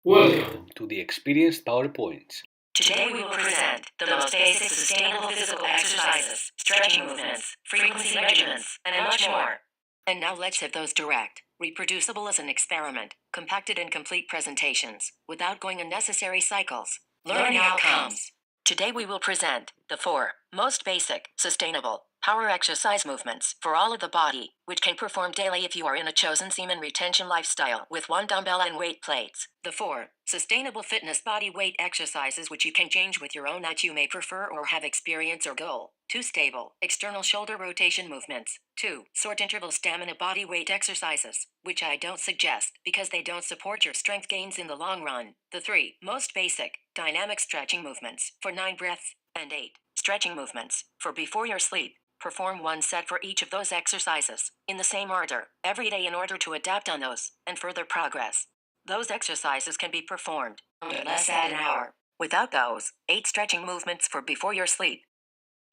Welcome to the Experience PowerPoints. Today we will present the most basic sustainable physical exercises, stretching movements, frequency regiments, and much more. And now let's have those direct, reproducible as an experiment, compacted in complete presentations, without going unnecessary cycles. Learning outcomes. Today we will present the 4 most basic, sustainable, power exercise movements for all of the body, which can perform daily if you are in a chosen semen retention lifestyle with 1 dumbbell and weight plates. The 4 sustainable fitness body weight exercises which you can change with your own that you may prefer or have experience or goal. 2 stable, external shoulder rotation movements. 2 short interval stamina body weight exercises, which I don't suggest because they don't support your strength gains in the long run. The 3 most basic, dynamic stretching movements for 9 breaths, and 8 stretching movements for before your sleep. Perform 1 set for each of those exercises, in the same order, every day in order to adapt on those, and further progress. Those exercises can be performed in less than an hour. Without those, 8 stretching movements for before your sleep.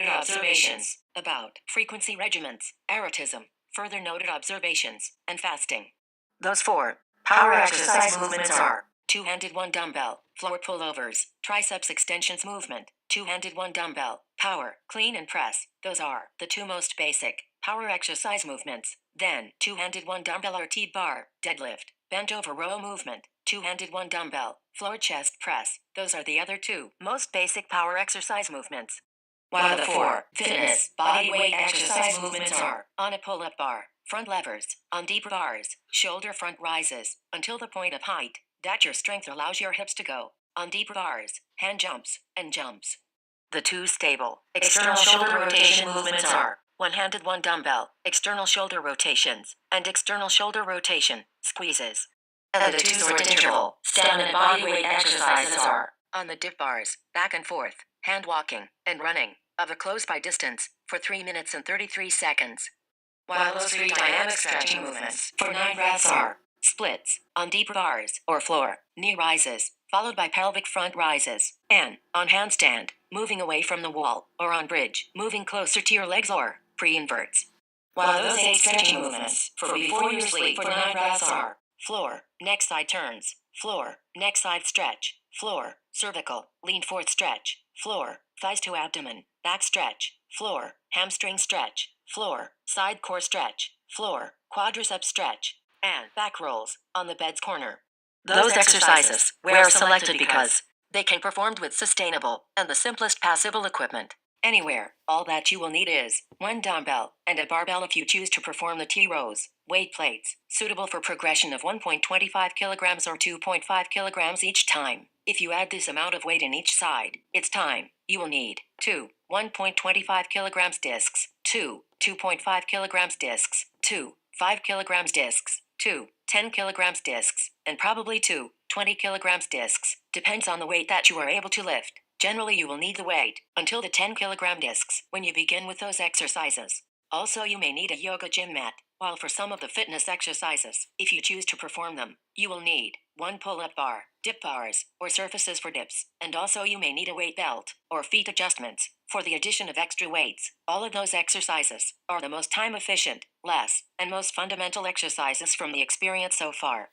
Observations about frequency regiments, erotism, further noted observations, and fasting. Those 4 power exercise movements are 2-handed 1 dumbbell, floor pullovers, triceps extensions movement, 2-handed 1 dumbbell, power, clean and press. Those are the 2 most basic power exercise movements. Then, 2-handed 1 dumbbell or T-bar, deadlift, bent over row movement, 2-handed 1 dumbbell, floor chest press. Those are the other 2 most basic power exercise movements. While the 4 fitness body weight exercise movements are on a pull-up bar, front levers, on deep bars, shoulder front rises, until the point of height that your strength allows your hips to go, on deep bars, hand jumps, and jumps. The 2 stable, external shoulder rotation movements are 1-handed 1 dumbbell, external shoulder rotations, and external shoulder rotation, squeezes. And the 2 short interval, stamina body weight exercises are on the dip bars, back and forth, hand walking, and running, of a close-by distance, for 3 minutes and 33 seconds. While those 3 dynamic stretching movements for 9 breaths are splits, on deep bars or floor, knee rises, followed by pelvic front rises, and, on handstand, moving away from the wall, or on bridge, moving closer to your legs or pre-inverts. While those 8 stretching movements for before you sleep for 9 breaths are floor, neck side turns, floor, neck side stretch, floor, cervical, lean forward stretch, floor, thighs to abdomen, back stretch, floor, hamstring stretch, floor, side core stretch, floor, quadricep stretch, and back rolls, on the bed's corner. Those exercises were selected because they can be performed with sustainable and the simplest passive equipment. Anywhere, all that you will need is 1 dumbbell and a barbell if you choose to perform the T-rows, weight plates, suitable for progression of 1.25 kilograms or 2.5 kilograms each time. If you add this amount of weight in each side, it's time. You will need 2 1.25 kilograms discs, 2 2.5 kilograms discs, 2 5 kilograms discs, 2 10 kilograms discs, and probably 2 20 kilograms discs, depends on the weight that you are able to lift. Generally you will need the weight until the 10 kilogram discs when you begin with those exercises. Also you may need a yoga gym mat, while for some of the fitness exercises, if you choose to perform them, you will need 1 pull-up bar, dip bars, or surfaces for dips, and also you may need a weight belt, or feet adjustments, for the addition of extra weights. All of those exercises are the most time-efficient, less, and most fundamental exercises from the experience so far.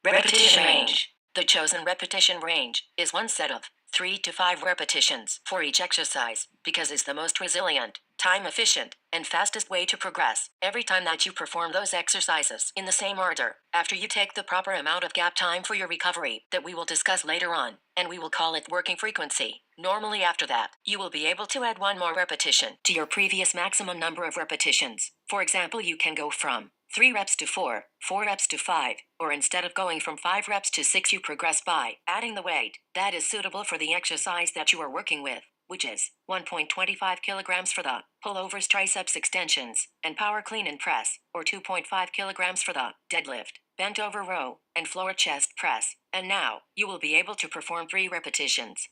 Repetition range. The chosen repetition range is 1 set of 3 to 5 repetitions for each exercise, because it's the most resilient, time-efficient, and fastest way to progress every time that you perform those exercises in the same order, after you take the proper amount of gap time for your recovery that we will discuss later on, and we will call it working frequency. Normally after that, you will be able to add 1 more repetition to your previous maximum number of repetitions. For example, you can go from 3 reps to 4, 4 reps to 5, or instead of going from 5 reps to 6 you progress by adding the weight that is suitable for the exercise that you are working with, which is 1.25 kilograms for the pullovers triceps extensions, and power clean and press, or 2.5 kilograms for the deadlift, bent over row, and floor chest press. And now, you will be able to perform 3 repetitions.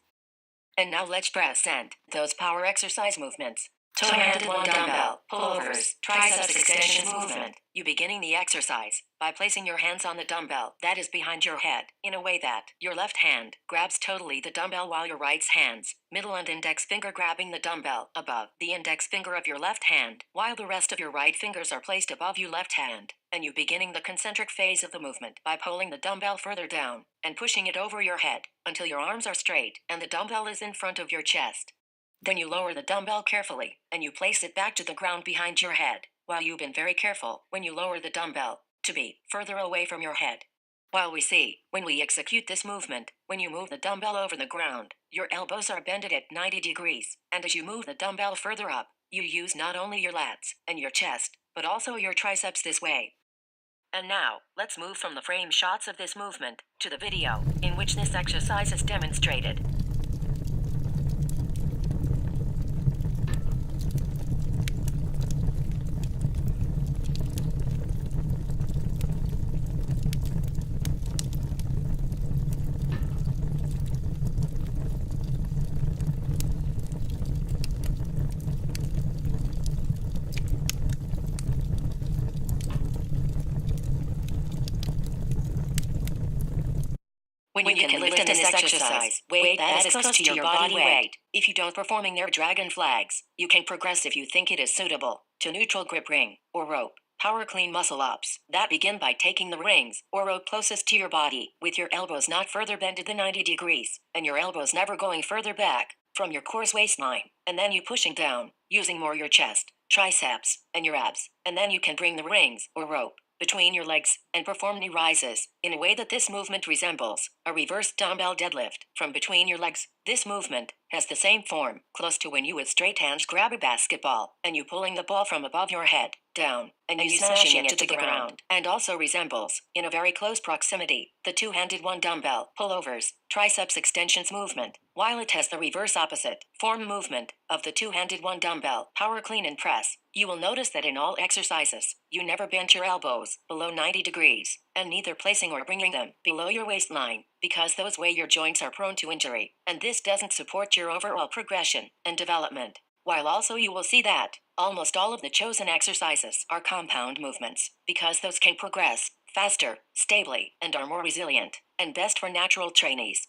And now let's present those power exercise movements. Two-handed one dumbbell, pullovers, triceps extensions movement. You beginning the exercise by placing your hands on the dumbbell that is behind your head in a way that your left hand grabs totally the dumbbell while your right's hands, middle and index finger grabbing the dumbbell above the index finger of your left hand, while the rest of your right fingers are placed above your left hand, and you beginning the concentric phase of the movement by pulling the dumbbell further down and pushing it over your head until your arms are straight and the dumbbell is in front of your chest. Then you lower the dumbbell carefully, and you place it back to the ground behind your head, while you've been very careful when you lower the dumbbell to be further away from your head. While we see, when we execute this movement, when you move the dumbbell over the ground, your elbows are bended at 90 degrees, and as you move the dumbbell further up, you use not only your lats and your chest, but also your triceps this way. And now, let's move from the frame shots of this movement to the video, in which this exercise is demonstrated. When you can lift in this exercise, weight that is close to your body weight. If you don't performing their dragon flags, you can progress if you think it is suitable to neutral grip ring or rope. Power clean muscle ups that begin by taking the rings or rope closest to your body with your elbows not further bended than 90 degrees and your elbows never going further back from your core's waistline, and then you pushing down using more your chest, triceps, and your abs, and then you can bring the rings or rope between your legs and perform knee rises in a way that this movement resembles a reverse dumbbell deadlift from between your legs. This movement has the same form, close to when you with straight hands grab a basketball and you pulling the ball from above your head down and you smashing it to the ground, and also resembles, in a very close proximity, the two-handed one dumbbell pullovers, triceps extensions movement, while it has the reverse opposite form movement of the two-handed one dumbbell power clean and press. You will notice that in all exercises, you never bend your elbows below 90 degrees, and neither placing or bringing them below your waistline, because those way your joints are prone to injury, and this doesn't support your overall progression and development. While also you will see that almost all of the chosen exercises are compound movements, because those can progress faster, stably, and are more resilient, and best for natural trainees.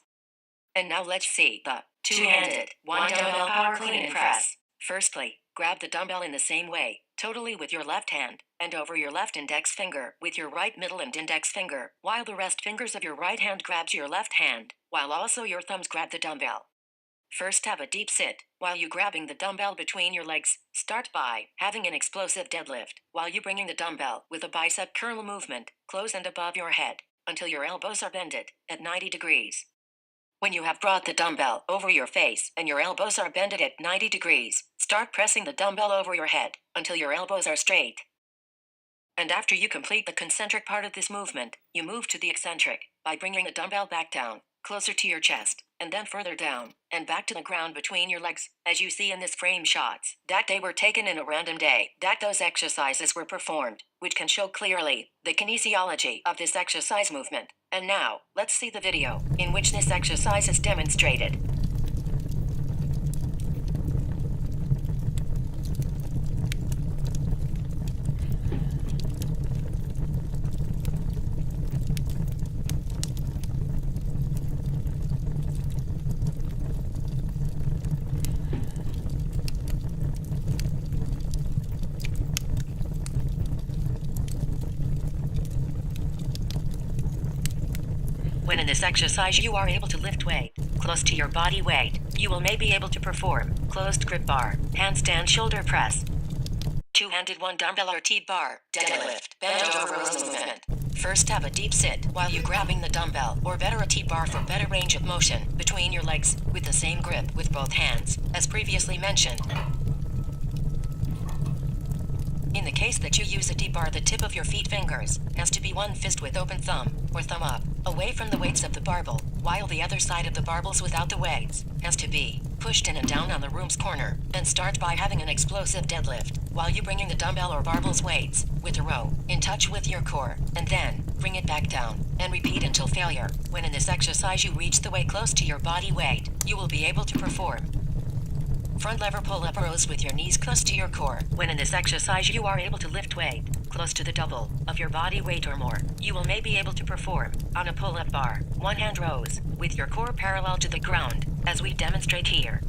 And now let's see the two-handed one dumbbell power clean and press. Firstly, grab the dumbbell in the same way, totally with your left hand, and over your left index finger with your right middle and index finger, while the rest fingers of your right hand grabs your left hand, while also your thumbs grab the dumbbell. First have a deep sit, while you grabbing the dumbbell between your legs. Start by having an explosive deadlift, while you bringing the dumbbell with a bicep curl movement, close and above your head, until your elbows are bended at 90 degrees. When you have brought the dumbbell over your face and your elbows are bended at 90 degrees, start pressing the dumbbell over your head until your elbows are straight. And after you complete the concentric part of this movement, you move to the eccentric by bringing the dumbbell back down, closer to your chest, and then further down, and back to the ground between your legs, as you see in this frame shots, that they were taken in a random day, that those exercises were performed, which can show clearly the kinesiology of this exercise movement. And now, let's see the video, in which this exercise is demonstrated. When in this exercise you are able to lift weight close to your body weight, you will may be able to perform closed grip bar, handstand shoulder press, two-handed one dumbbell or T-bar, deadlift, bend over rows movement. First have a deep sit while you grabbing the dumbbell, or better a T-bar for better range of motion between your legs with the same grip with both hands, as previously mentioned. In the case that you use a T-bar, the tip of your feet fingers has to be one fist with open thumb, or thumb up, away from the weights of the barbell, while the other side of the barbells without the weights has to be pushed in and down on the room's corner, and start by having an explosive deadlift, while you bringing the dumbbell or barbell's weights, with a row, in touch with your core, and then bring it back down, and repeat until failure. When in this exercise you reach the weight close to your body weight, you will be able to perform Front lever pull-up rows with your knees close to your core. When in this exercise you are able to lift weight close to the double of your body weight or more. You will may be able to perform on a pull-up bar, one-hand rows with your core parallel to the ground, as we demonstrate here.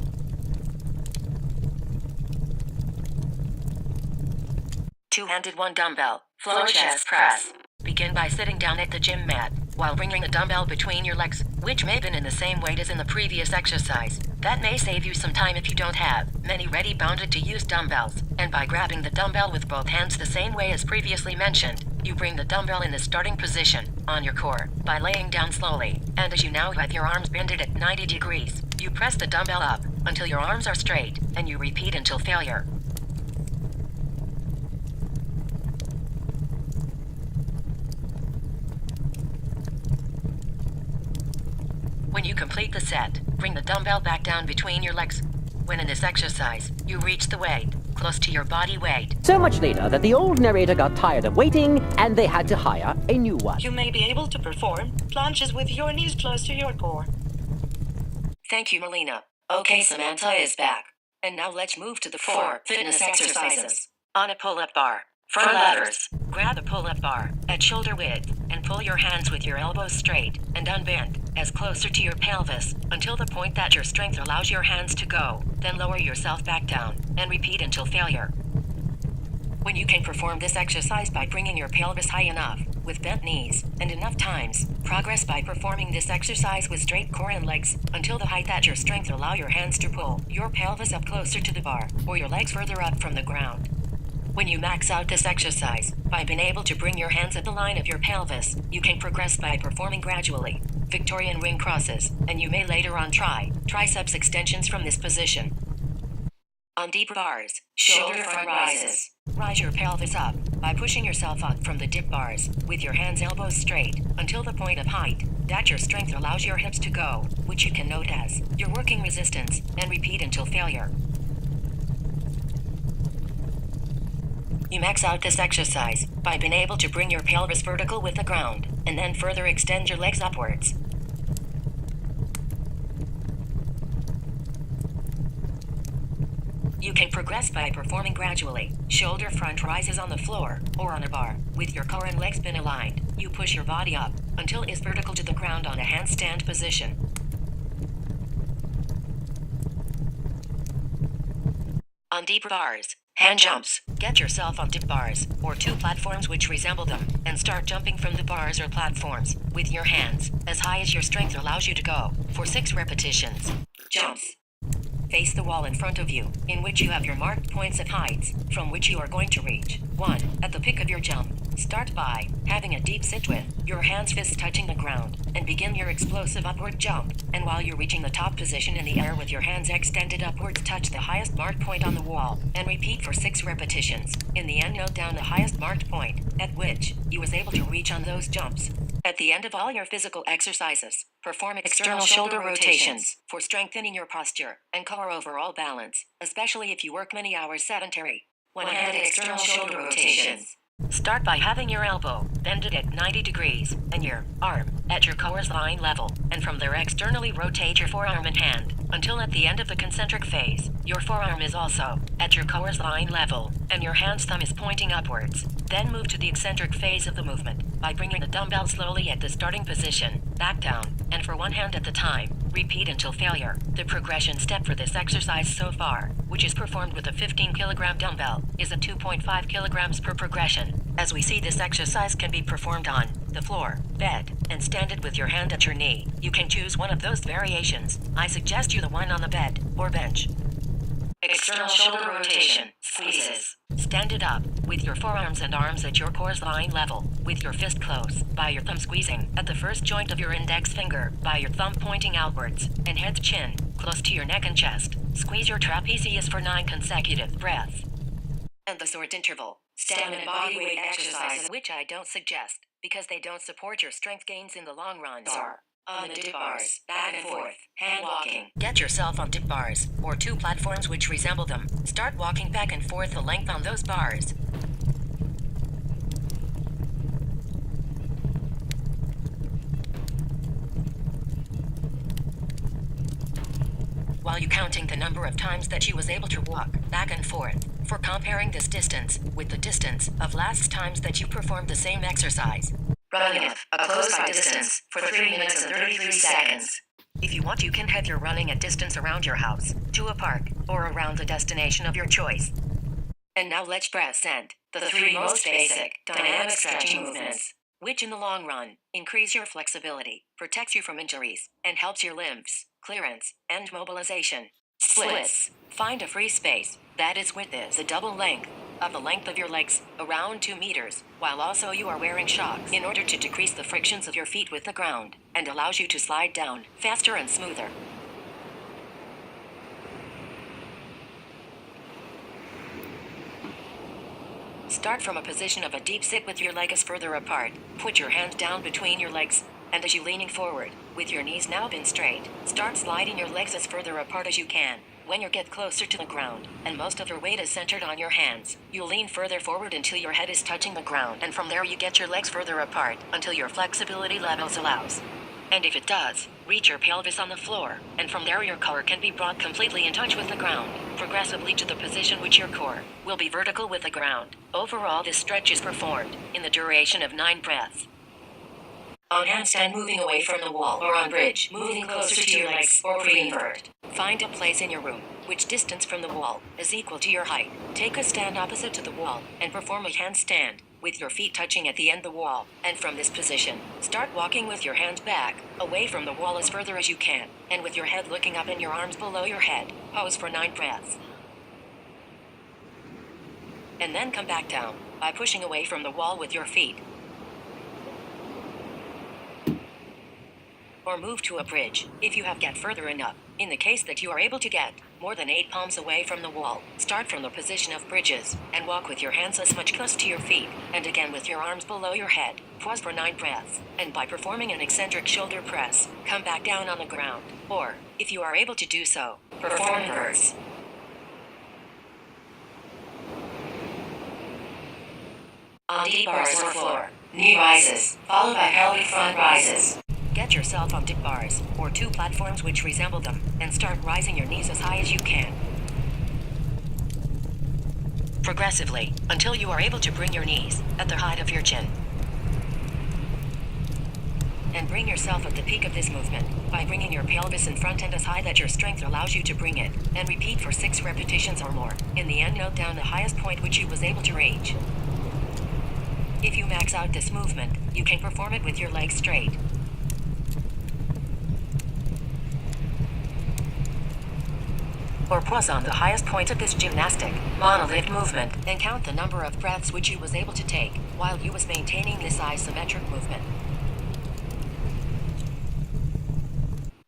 Two-handed one dumbbell, floor chest press. Begin by sitting down at the gym mat, while bringing the dumbbell between your legs, which may have been in the same weight as in the previous exercise. That may save you some time if you don't have many ready bounded to use dumbbells, and by grabbing the dumbbell with both hands the same way as previously mentioned, you bring the dumbbell in the starting position, on your core, by laying down slowly, and as you now have your arms bended at 90 degrees, you press the dumbbell up, until your arms are straight, and you repeat until failure. When you complete the set, bring the dumbbell back down between your legs. When in this exercise, you reach the weight close to your body weight. So much later that the old narrator got tired of waiting and they had to hire a new one. You may be able to perform planches with your knees close to your core. Thank you, Melina. Okay, Samantha is back. And now let's move to the 4 fitness exercises. On a pull-up bar, front levers. Grab the pull-up bar at shoulder width and pull your hands with your elbows straight and unbent as closer to your pelvis until the point that your strength allows your hands to go. Then lower yourself back down and repeat until failure. When you can perform this exercise by bringing your pelvis high enough with bent knees and enough times, progress by performing this exercise with straight core and legs until the height that your strength allow your hands to pull your pelvis up closer to the bar or your legs further up from the ground. When you max out this exercise, by being able to bring your hands at the line of your pelvis, you can progress by performing gradually Victorian ring crosses, and you may later on try triceps extensions from this position. On deep bars, shoulder front rises. Rise your pelvis up by pushing yourself up from the dip bars with your hands elbows straight until the point of height that your strength allows your hips to go, which you can note as your working resistance, and repeat until failure. You max out this exercise by being able to bring your pelvis vertical with the ground and then further extend your legs upwards. You can progress by performing gradually shoulder front rises on the floor or on a bar with your core and legs been aligned. You push your body up until it is vertical to the ground on a handstand position. On deep bars, hand jumps. Get yourself on dip bars, or 2 platforms which resemble them, and start jumping from the bars or platforms, with your hands, as high as your strength allows you to go, for 6 repetitions. Jumps. Face the wall in front of you, in which you have your marked points of heights, from which you are going to reach. 1. At the peak of your jump, start by having a deep sit with your hands fists touching the ground, and begin your explosive upward jump, and while you're reaching the top position in the air with your hands extended upwards, touch the highest marked point on the wall, and repeat for 6 repetitions. In the end, note down the highest marked point, at which you was able to reach on those jumps. At the end of all your physical exercises, perform external shoulder rotations for strengthening your posture and core overall balance, especially if you work many hours sedentary. One-handed external shoulder rotations. Start by having your elbow bended at 90 degrees and your arm at your core's line level, and from there externally rotate your forearm and hand until at the end of the concentric phase, your forearm is also at your core's line level and your hand's thumb is pointing upwards. Then move to the eccentric phase of the movement by bringing the dumbbell slowly at the starting position, back down, and for one hand at the time, repeat until failure. The progression step for this exercise so far, which is performed with a 15 kilogram dumbbell, is a 2.5 kilograms per progression. As we see, this exercise can be performed on the floor, bed, and standing with your hand at your knee. You can choose one of those variations. I suggest you the one on the bed or bench. External shoulder rotation, squeezes. Stand it up, with your forearms and arms at your core's line level, with your fist close, by your thumb squeezing at the first joint of your index finger, by your thumb pointing outwards, and head to chin, close to your neck and chest. Squeeze your trapezius for 9 consecutive breaths. And the short interval, stamina body weight exercises, which I don't suggest, because they don't support your strength gains in the long run, are on the dip bars, back and forth, hand walking. Get yourself on dip bars, or 2 platforms which resemble them. Start walking back and forth the length on those bars. while you counting the number of times that she was able to walk back and forth, for comparing this distance with the distance of last times that you performed the same exercise. Running at a close-by distance for 3 minutes and 33 seconds. If you want, you can have your running at distance around your house, to a park, or around the destination of your choice. And now let's present the 3 most basic dynamic stretching movements, which in the long run increase your flexibility, protects you from injuries, and helps your limbs, clearance, and mobilization. Splits. Find a free space that is width is the double length of the length of your legs, around 2 meters, while also you are wearing shocks in order to decrease the frictions of your feet with the ground, and allows you to slide down faster and smoother. Start from a position of a deep sit with your legs further apart. Put your hands down between your legs, and as you leaning forward, with your knees now bent straight, start sliding your legs as further apart as you can. When you get closer to the ground, and most of your weight is centered on your hands, you lean further forward until your head is touching the ground, and from there you get your legs further apart, until your flexibility levels allows. And if it does, reach your pelvis on the floor, and from there your core can be brought completely in touch with the ground, progressively to the position which your core will be vertical with the ground. Overall, this stretch is performed in the duration of 9 breaths. On handstand, moving away from the wall, or on bridge, moving closer to your legs, or pre-invert. Find a place in your room, which distance from the wall is equal to your height. Take a stand opposite to the wall, and perform a handstand, with your feet touching at the end of the wall, and from this position, start walking with your hands back, away from the wall as further as you can, and with your head looking up and your arms below your head. Pose for 9 breaths. And then come back down, by pushing away from the wall with your feet. Or move to a bridge, if you have get further enough. In the case that you are able to get more than 8 palms away from the wall, start from the position of bridges, and walk with your hands as much close to your feet, and again with your arms below your head. Pause for 9 breaths, and by performing an eccentric shoulder press, come back down on the ground, or, if you are able to do so, perform inverts. On deep bars or floor, knee rises, followed by pelvic front rises. Get yourself on dip bars, or 2 platforms which resemble them, and start rising your knees as high as you can. Progressively, until you are able to bring your knees at the height of your chin. And bring yourself at the peak of this movement, by bringing your pelvis in front and as high that your strength allows you to bring it, and repeat for 6 repetitions or more. In the end, note down the highest point which you was able to reach. If you max out this movement, you can perform it with your legs straight. Or pause on the highest point of this gymnastic monolift movement, and count the number of breaths which you was able to take, while you was maintaining this isometric movement.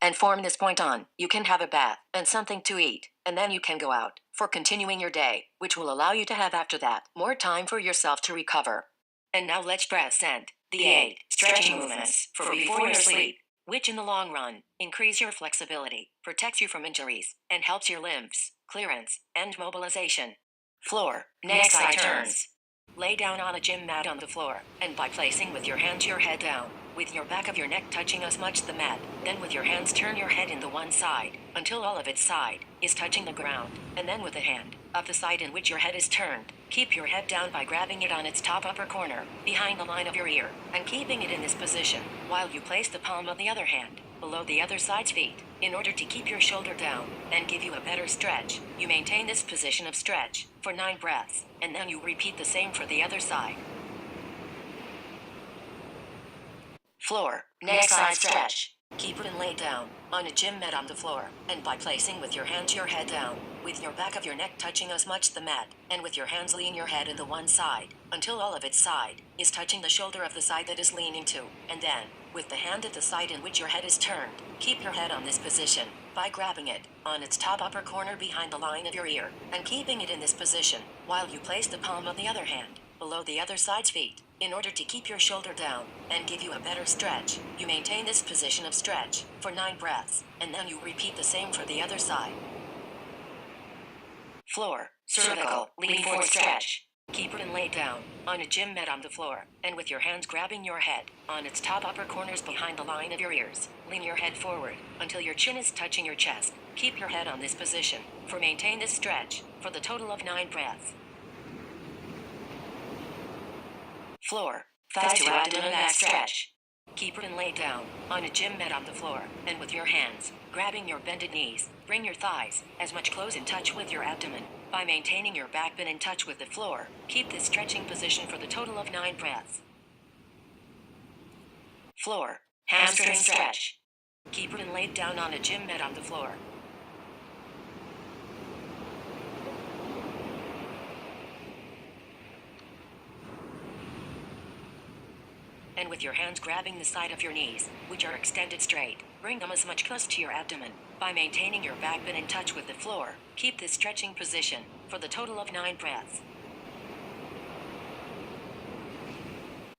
And from this point on, you can have a bath, and something to eat, and then you can go out, for continuing your day, which will allow you to have after that, more time for yourself to recover. And now let's present the 8 stretching movements for before your sleep, which in the long run, increase your flexibility, protects you from injuries, and helps your limbs, clearance, and mobilization. Floor, neck side turns. Lay down on a gym mat on the floor, and by placing with your hand your head down, with your back of your neck touching as much the mat, then with your hands turn your head in the one side, until all of its side is touching the ground, and then with the hand of the side in which your head is turned, keep your head down by grabbing it on its top upper corner, behind the line of your ear, and keeping it in this position, while you place the palm of the other hand below the other side's feet, in order to keep your shoulder down, and give you a better stretch. You maintain this position of stretch for 9 breaths, and then you repeat the same for the other side. Floor, neck side stretch. Keep it and lay down on a gym mat on the floor, and by placing with your hand your head down, with your back of your neck touching as much the mat, and with your hands lean your head in the one side, until all of its side is touching the shoulder of the side that is leaning to, and then, with the hand at the side in which your head is turned, keep your head on this position, by grabbing it on its top upper corner behind the line of your ear, and keeping it in this position, while you place the palm of the other hand below the other side's feet, in order to keep your shoulder down, and give you a better stretch. You maintain this position of stretch for 9 breaths, and then you repeat the same for the other side. Floor, cervical, lean forward stretch. Keep it and lay down on a gym mat on the floor, and with your hands grabbing your head on its top upper corners behind the line of your ears. Lean your head forward until your chin is touching your chest. Keep your head on this position. Maintain this stretch for the total of 9 breaths. Floor. Thighs to abdomen back stretch. Keep it and lay down on a gym mat on the floor, and with your hands grabbing your bended knees, bring your thighs as much close in touch with your abdomen. By maintaining your backbone in touch with the floor, keep this stretching position for the total of 9 breaths. Floor. Hamstring stretch. Keep it and lay down on a gym mat on the floor. And with your hands grabbing the side of your knees, which are extended straight, bring them as much close to your abdomen. By maintaining your backbone in touch with the floor, keep this stretching position for the total of 9 breaths.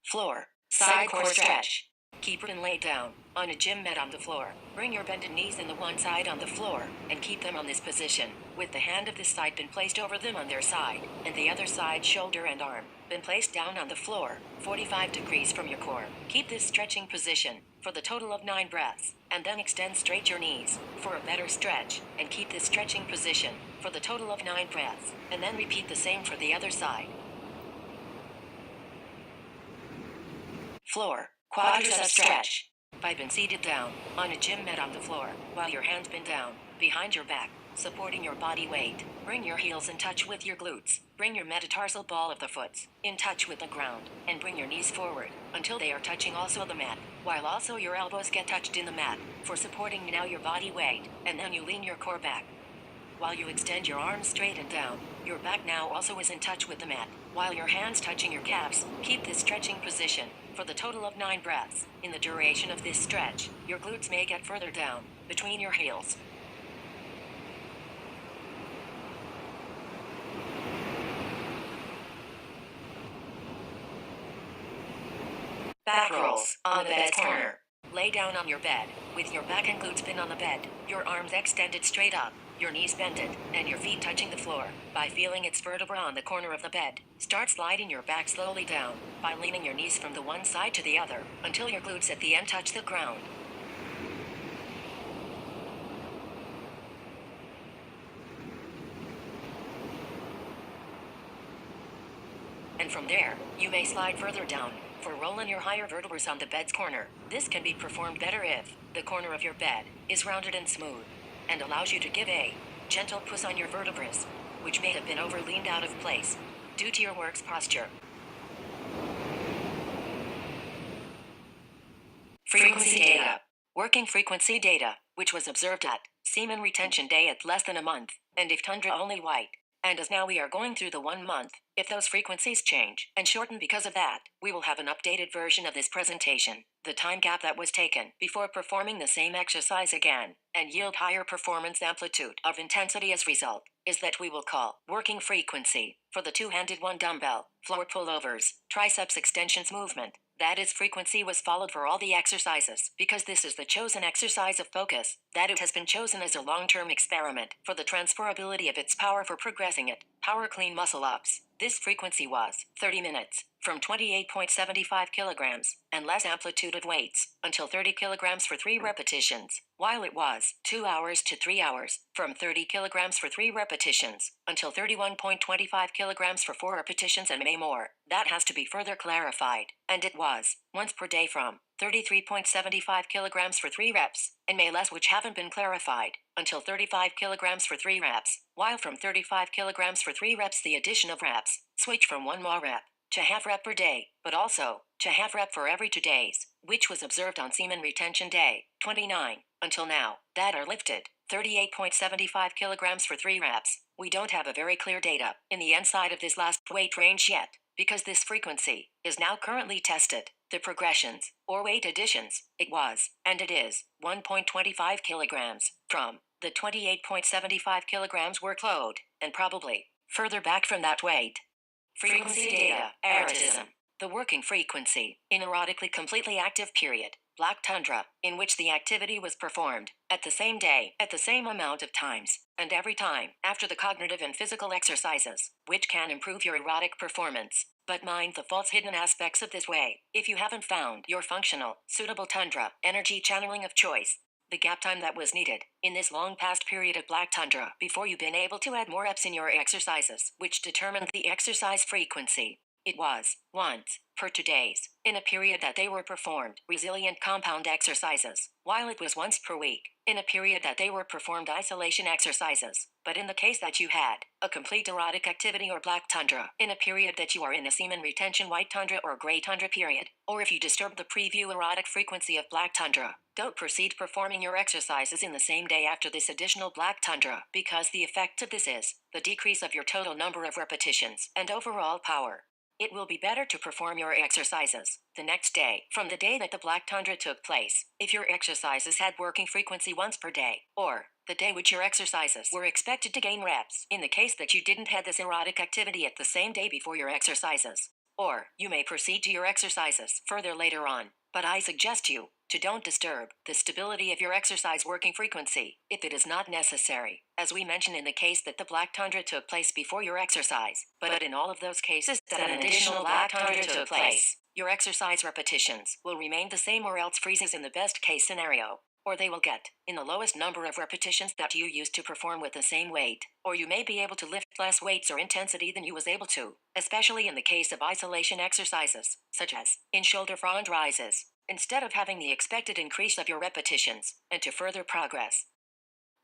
Floor. Side core stretch. Keep it and lay down on a gym mat on the floor. Bring your bended knees in the one side on the floor and keep them on this position, with the hand of this side been placed over them on their side, and the other side shoulder and arm been placed down on the floor, 45 degrees from your core. Keep this stretching position for the total of 9 breaths, and then extend straight your knees for a better stretch, and keep this stretching position for the total of 9 breaths, and then repeat the same for the other side. Floor. Quadricep stretch. By being seated down on a gym mat on the floor, while your hands been down behind your back, supporting your body weight. Bring your heels in touch with your glutes. Bring your metatarsal ball of the foot in touch with the ground, and bring your knees forward until they are touching also the mat, while also your elbows get touched in the mat for supporting now your body weight, and then you lean your core back. While you extend your arms straight and down, your back now also is in touch with the mat, while your hands touching your calves. Keep this stretching position for the total of 9 breaths. In the duration of this stretch, your glutes may get further down between your heels. Back rolls on the bed's corner. Lay down on your bed, with your back and glutes pinned on the bed, your arms extended straight up, your knees bended, and your feet touching the floor. By feeling its vertebra on the corner of the bed, start sliding your back slowly down, by leaning your knees from the one side to the other, until your glutes at the end touch the ground. And from there, you may slide further down, for rolling your higher vertebrae on the bed's corner. This can be performed better if the corner of your bed is rounded and smooth, and allows you to give a gentle push on your vertebrae, which may have been over-leaned out of place due to your work's posture. Frequency data. Working frequency data, which was observed at semen retention day at less than a month, and if tundra only white. And as now we are going through the 1 month, if those frequencies change and shorten because of that, we will have an updated version of this presentation. The time gap that was taken before performing the same exercise again and yield higher performance amplitude of intensity as result is that we will call working frequency for the two-handed one dumbbell, floor pullovers, triceps extensions movement. That its frequency was followed for all the exercises because this is the chosen exercise of focus, that it has been chosen as a long-term experiment for the transferability of its power for progressing it. Power clean muscle ups. This frequency was 30 minutes from 28.75 kilograms and less amplitude of weights until 30 kilograms for 3 repetitions, while it was 2 hours to 3 hours from 30 kilograms for 3 repetitions until 31.25 kilograms for 4 repetitions and may more. That has to be further clarified, and it was once per day from 33.75 kilograms for 3 reps, and may less, which haven't been clarified, until 35 kilograms for 3 reps, while from 35 kilograms for 3 reps the addition of reps, switch from 1 more rep to half rep per day, but also to half rep for every 2 days, which was observed on semen retention day 29, until now, that are lifted 38.75 kilograms for 3 reps. We don't have a very clear data in the inside of this last weight range yet, because this frequency is now currently tested. The progressions, or weight additions, it was, and it is, 1.25 kilograms, from the 28.75 kilograms workload, and probably further back from that weight. Frequency data, erotism. The working frequency, in erotically completely active period, black tundra, in which the activity was performed at the same day, at the same amount of times, and every time after the cognitive and physical exercises, which can improve your erotic performance. But mind the false hidden aspects of this way. If you haven't found your functional, suitable tundra, energy channeling of choice, the gap time that was needed in this long past period of black tundra before you've been able to add more reps in your exercises, which determined the exercise frequency. It was once per 2 days, in a period that they were performed resilient compound exercises, while it was once per week, in a period that they were performed isolation exercises. But in the case that you had a complete erotic activity or black tundra, in a period that you are in a semen retention white tundra or gray tundra period, or if you disturb the preview erotic frequency of black tundra, don't proceed performing your exercises in the same day after this additional black tundra, because the effect of this is the decrease of your total number of repetitions and overall power. It will be better to perform your exercises the next day from the day that the black tundra took place, if your exercises had working frequency once per day, or the day which your exercises were expected to gain reps, in the case that you didn't have this erotic activity at the same day before your exercises. Or you may proceed to your exercises further later on, but I suggest you to don't disturb the stability of your exercise working frequency if it is not necessary, as we mentioned in the case that the black tundra took place before your exercise. But in all of those cases that an additional black tundra took place, your exercise repetitions will remain the same or else freezes in the best case scenario, or they will get in the lowest number of repetitions that you used to perform with the same weight, or you may be able to lift less weights or intensity than you was able to, especially in the case of isolation exercises, such as in shoulder front rises, instead of having the expected increase of your repetitions, and to further progress.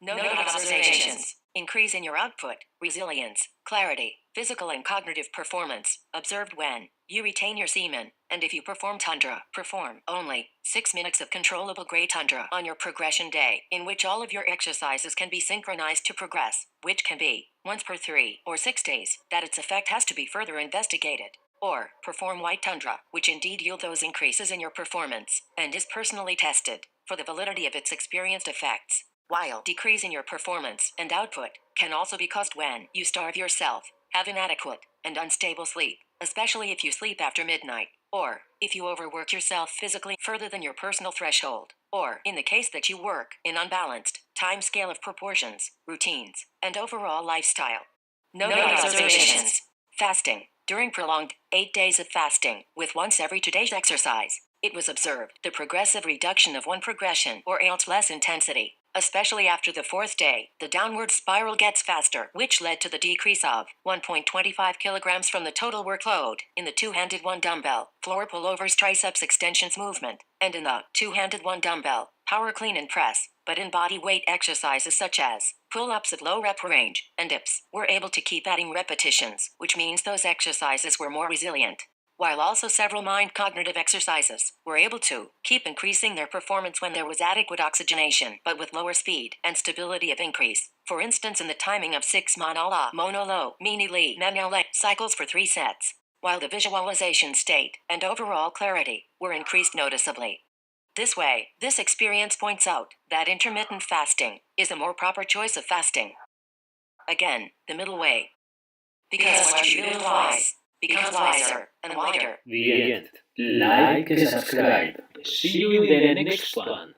Noted observations. Increase in your output, resilience, clarity, physical and cognitive performance, observed when you retain your semen, and if you perform tundra, perform only 6 minutes of controllable gray tundra on your progression day, in which all of your exercises can be synchronized to progress, which can be once per 3 or 6 days, that its effect has to be further investigated. Or perform white tundra, which indeed yield those increases in your performance, and is personally tested for the validity of its experienced effects. While decrease in your performance and output can also be caused when you starve yourself, have inadequate and unstable sleep, especially if you sleep after midnight, or if you overwork yourself physically further than your personal threshold, or in the case that you work in unbalanced time scale of proportions, routines, and overall lifestyle. Noted observations. Fasting. During prolonged 8 days of fasting, with once every 2 days exercise, it was observed the progressive reduction of one progression or else less intensity. Especially after the 4th day, the downward spiral gets faster, which led to the decrease of 1.25 kilograms from the total workload in the two-handed one dumbbell, floor pullovers triceps extensions movement, and in the two-handed one dumbbell, power clean and press. But in body weight exercises such as pull-ups at low rep range and dips, we're able to keep adding repetitions, which means those exercises were more resilient. While also several mind cognitive exercises were able to keep increasing their performance when there was adequate oxygenation, but with lower speed and stability of increase. For instance, in the timing of 6 mono-la, mono-low, mini-li, manual cycles for 3 sets, while the visualization state and overall clarity were increased noticeably. This way, this experience points out that intermittent fasting is a more proper choice of fasting. Again, the middle way. Because what you build wise becomes wiser and wider. The end. Like and subscribe. See you in the next one.